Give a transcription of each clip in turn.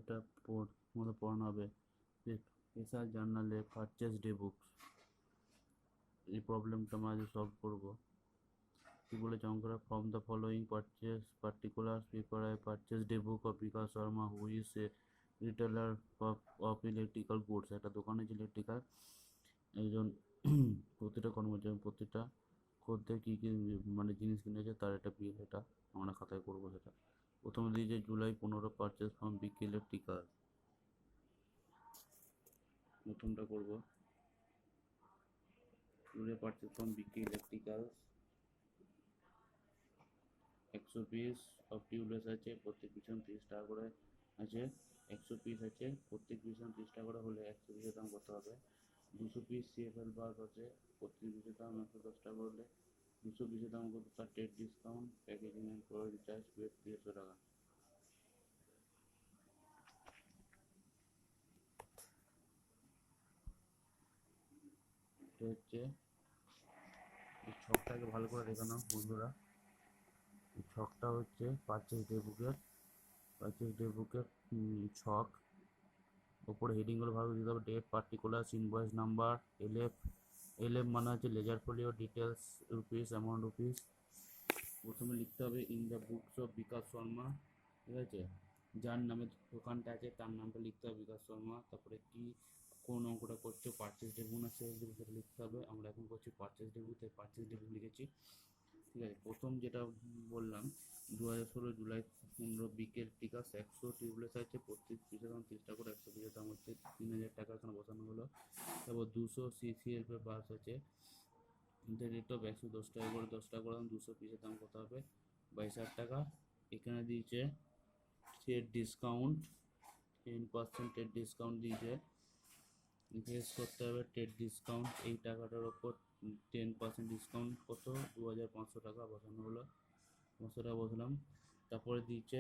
যেটা মধ্যে পড়ানো হবে যে এসআর জার্নালে পারচেস ডে বুকস, এই প্রবলেমটা আমরা আজ সলভ করবো। কি বলেছে অঙ্কটা, from the following purchase particulars prepare purchase day book of Bikash Sharma who is a retailer of electrical goods. একটা দোকানে যে ইলেকট্রিক্যাল একজন প্রতিটা কর্মচারী প্রতিটা খদ্দের কী কী মানে জিনিস কিনেছে তার একটা বিল, এটা আমরা খাতায় করবো। সেটা প্রথমে দিয়েছে July 15 purchase from Vicky electrical. প্রথমটা করবো July purchase from Vicky electrical, 100 piece of tubeless আছে, প্রত্যেক পিছন 30 টাকা করে আছে। 100 পিস আছে, প্রত্যেক পিছন 30 টাকা করে হলে 100 পিসের দাম কত হবে? 200 পিস সিএফএল বাল্ব আছে, প্রত্যেক পিসের দাম 110 টাকা করলে 200 পিসের দাম কত? তার trade discount, packaging and product recharge paid 300 টাকা। এটা হচ্ছে এই ছকটাকে ভালো করে দেখে নাও বন্ধুরা। এই ছকটা হচ্ছে পারচেস ডে বুকের ছক। ওপরে হেডিংগুলো ভালো দিতে হবে, date, particulars, invoice number, LF মানে হচ্ছে ledger folio, details rupees, amount rupees. প্রথমে লিখতে হবে in the books of Bikash Sharma, ঠিক আছে? যার নামে দোকানটা আছে তার নামটা লিখতে হবে বিকাশ শর্মা। তারপরে কি কোন অঙ্কটা করছো, পারচেস ডেবু না সেলস ডেবু, সেটা লিখতে হবে। আমরা এখন করছি পারচেস ডেবু, তাই পারচেস ডেবু লিখেছি, ঠিক আছে? প্রথম যেটা বললাম 2016 জুলাই 15 বিকেল টিকাস 100 টিউবলেস আছে, প্রত্যেক পিসের দাম 30 টাকা করে, 100 পিসের দাম হচ্ছে 3000 টাকা এখানে বসানো হলো। তারপর 200 সিসিএল বাস আছে, রেট অফ 110 টাকা করে, 10 টাকা করে দাম, 200 পিসের দাম কত হবে? 22,000 টাকা। এখানে দিয়েছে ট্রেড ডিসকাউন্ট, 10% ট্রেড ডিসকাউন্ট দিয়েছে, ইনভেস্ট করতে হবে ট্রেড ডিসকাউন্ট এই টাকাটার ওপর 10% ডিসকাউন্ট কত? 2500 টাকা বসানো হলো, 500 টাকা বসলাম। তারপরে দিয়েছে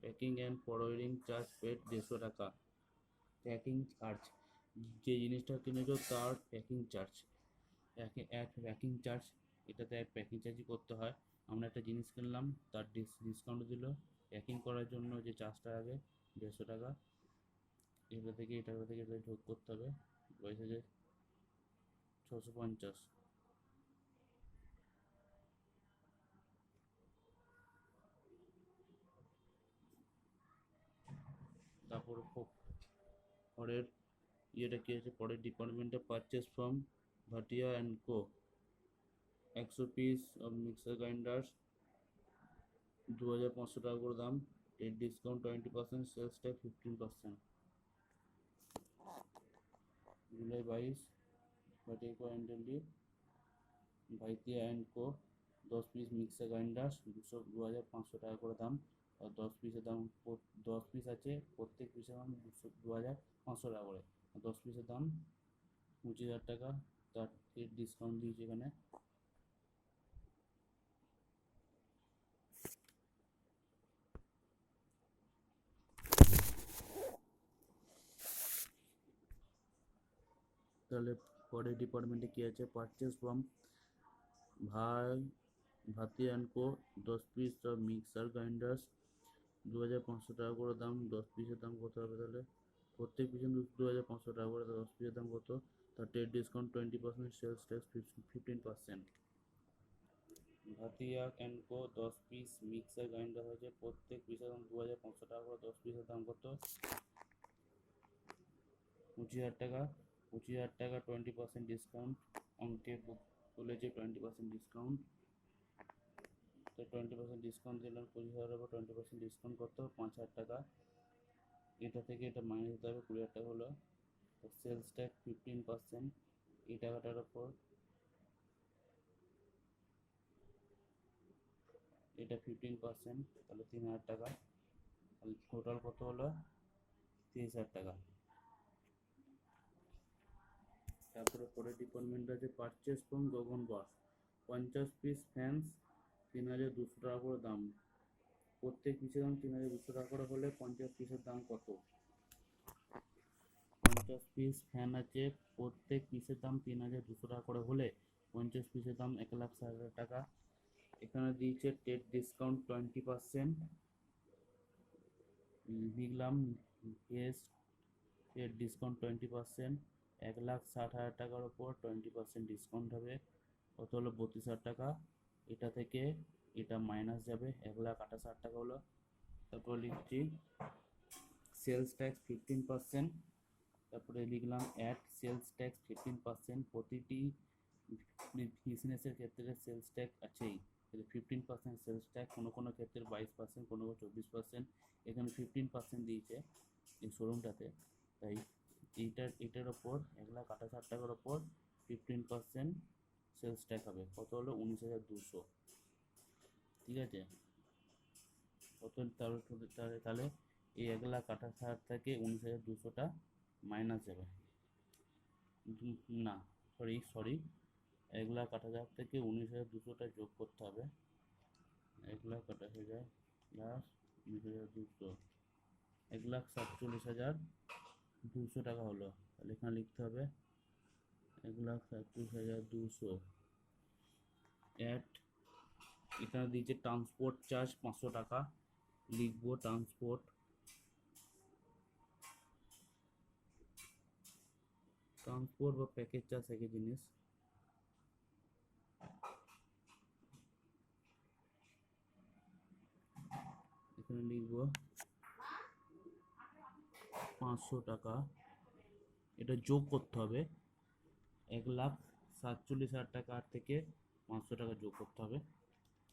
packing and forwarding charge paid 150 টাকা। প্যাকিং চার্জ, যে জিনিসটা কিনেছো তার প্যাকিং চার্জ, প্যাকিং চার্জ, এটাতে এক প্যাকিং চার্জই করতে হয়। আমরা একটা জিনিস কিনলাম, তার ডিসকাউন্ট দিল, প্যাকিং করার জন্য যে চার্জটা লাগে 150 টাকা। এটা থেকে এটা যোগ করতে হবে, 22,650। তারপর পরের ইয়েটা কী আছে, পরের ডিপার্টমেন্টে purchase from Bhatia and co 100 piece of mixer grinders, 2500 টাকা করে দাম, trade discount 20%, sales tax 15%। July 22 Bhatia co and Bhatia and co 10 piece mixer grinders 2500 টাকা করে দাম, আর 10 পিসের দাম 10 পিস আছে, প্রত্যেক পিসের দাম 2500 টাকা করে, 10 পিসের দাম 25,000 টাকা। তার ডিসকাউন্ট দিয়েছে এখানে। তাহলে পরের ডিপার্টমেন্টে কী আছে, purchase from Bhatia and co 10 piece of mixer grinders 2500 টাকা করে দাম, 10 পিসের দাম কত হবে? তাহলে প্রত্যেক পিছন 2500 টাকা করে, 10 পিসের দাম কত? তার trade discount 20%, sales tax 15%। Bhatia and co 10 piece mixer grinder হয়েছে, প্রত্যেক পিসের দাম 2500 টাকা করে, 10 পিসের দাম কত? 25,000 টাকা। 25,000 টাকা 20% ডিসকাউন্ট, অঙ্কে বলেছে 20% ডিসকাউন্ট, তো 20% ডিসকাউন্ট দিলাম 25,000 উপর 20% ডিসকাউন্ট কত? 5,000 টাকা। এটা থেকে এটা মাইনাস দিতে হবে, 20,000 টাকা হলো। তো সেলস ট্যাক্স 15%, এই টাকাটার ওপর এটা 15%, তাহলে 3,000 টাকা। তাহলে টোটাল কত হলো? 30,000 টাকা। তারপরে পরের ডিপার্টমেন্ট আছে purchase from Gagan bus 50 piece fans 3,200 টাকা করে দাম, প্রত্যেক পিসের দাম 3,200 টাকা করে হলে 50 পিসের দাম কত? 50 পিস ফ্যান আছে, প্রত্যেক পিসের দাম 3,200 টাকা করে হলে 50 পিসের দাম 1,60,000 টাকা। এখানে দিয়েছে ট্রেড ডিসকাউন্ট 20%, লিখলাম এস এর ডিসকাউন্ট 20%, 1,60,000 টাকার ওপর 20% ডিসকাউন্ট হবে, কত হলো 32,000 টাকা। এটা থেকে এটা মাইনাস যাবে, 1,28,000 টাকা হলো। তারপর লিখছি সেলস ট্যাক্স 15%, তারপরে লিখলাম অ্যাড সেলস ট্যাক্স 15%। প্রতিটি বিজনেসের ক্ষেত্রে সেলস ট্যাক্স আছেই, 15% সেলস ট্যাক্স, কোনো কোনো ক্ষেত্রে 22%, কোনো 24%, এখানে 15% দিয়েছে এই শোরুমটাতে। তাই এটার ওপর 1,28,000 টাকার ওপর 15% সেলস ট্যাক্স হবে, কত হলো 19,200। ঠিক আছে, কত তাহলে এই 1,28,000 থেকে 19,200টা মাইনাস যাবে, না সরি 1,28,000 থেকে 19,200টা যোগ করতে হবে। 1,28,000 প্লাস 19,200, 1,47,200 টাকা হলো। তাহলে এখানে লিখতে হবে 1,47,200 অ্যাট, এখানে দিয়েছে ট্রান্সপোর্ট চার্জ 500 টাকা, লিখবো ট্রান্সপোর্ট বা প্যাকেজ চার্জ একই জিনিস। এখানে লিখবো 500 টাকা, এটা যোগ করতে হবে 1,47,000 টাকা থেকে 500 টাকা যোগ করতে হবে।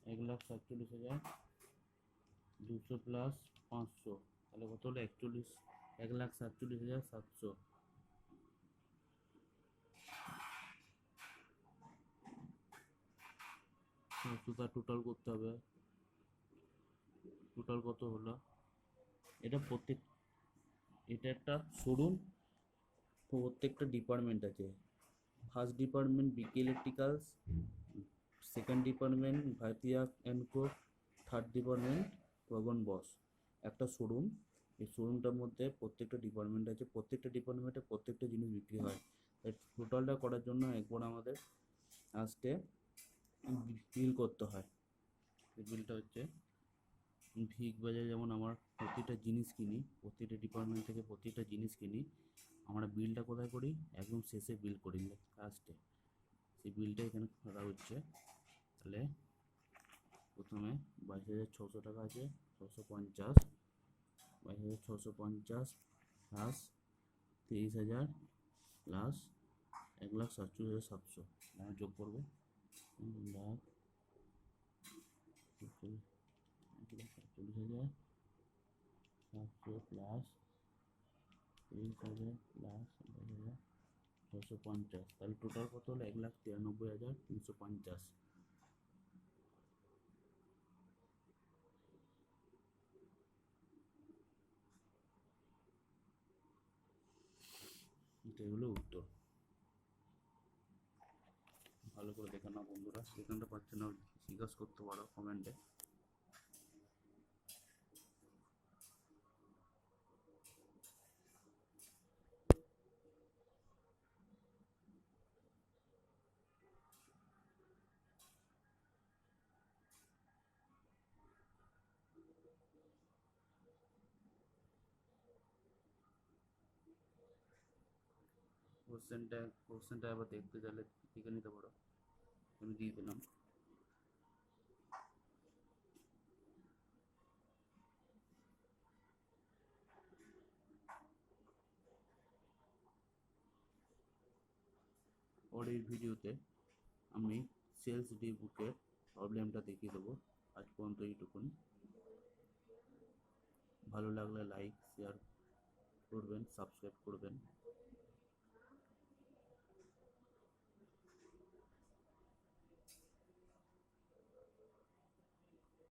1,47,200 প্লাস 500, তাহলে কত হলো 1,47,700। টোটাল করতে হবে, টোটাল কত হলো। এটা একটা শোরুম, প্রত্যেকটা ডিপার্টমেন্ট আছে। First department BK electricals, second department Bhartia and co, third department Gagan বস। একটা শোরুম, এই শোরুমটার মধ্যে প্রত্যেকটা ডিপার্টমেন্ট আছে, প্রত্যেকটা ডিপার্টমেন্টে প্রত্যেকটা জিনিস বিক্রি হয়। টোটালটা করার জন্য একবার আমাদের আসতে বিল করতে হয়। এই বিলটা হচ্ছে ভিগ বাজারে, যেমন আমার প্রতিটা জিনিস কিনি, প্রতিটা ডিপার্টমেন্ট থেকে প্রতিটা জিনিস কিনি, আমরা বিলটা কোথায় করি, একদম শেষে বিল করি লাস্টে। সেই বিলটা এখানে করা হচ্ছে। তাহলে প্রথমে 22,600 টাকা আছে, 650, 22,650 প্লাস 23,000 প্লাস 1,47,700, আমরা যোগ করবো 1,47,700 প্লাস 23,000 প্লাস 22,650, তাহলে টোটাল কত হলো 1,93,350। এটাই হলো উত্তর। ভালো করে দেখে নাও বন্ধুরা, যেখানটা পাচ্ছে না জিজ্ঞাসা করতে পারো কমেন্টে। কোশ্চেনটা আবার দেখতে চাইলে দেখে নিতে পারো, আমি দিয়ে দিলাম। পরের ভিডিওতে আমি সেলস ডি বুকের প্রবলেমটা দেখিয়ে দেবো। আজ পর্যন্ত এইটুকুনি। ভালো লাগলে লাইক শেয়ার করবেন, সাবস্ক্রাইব করবেন।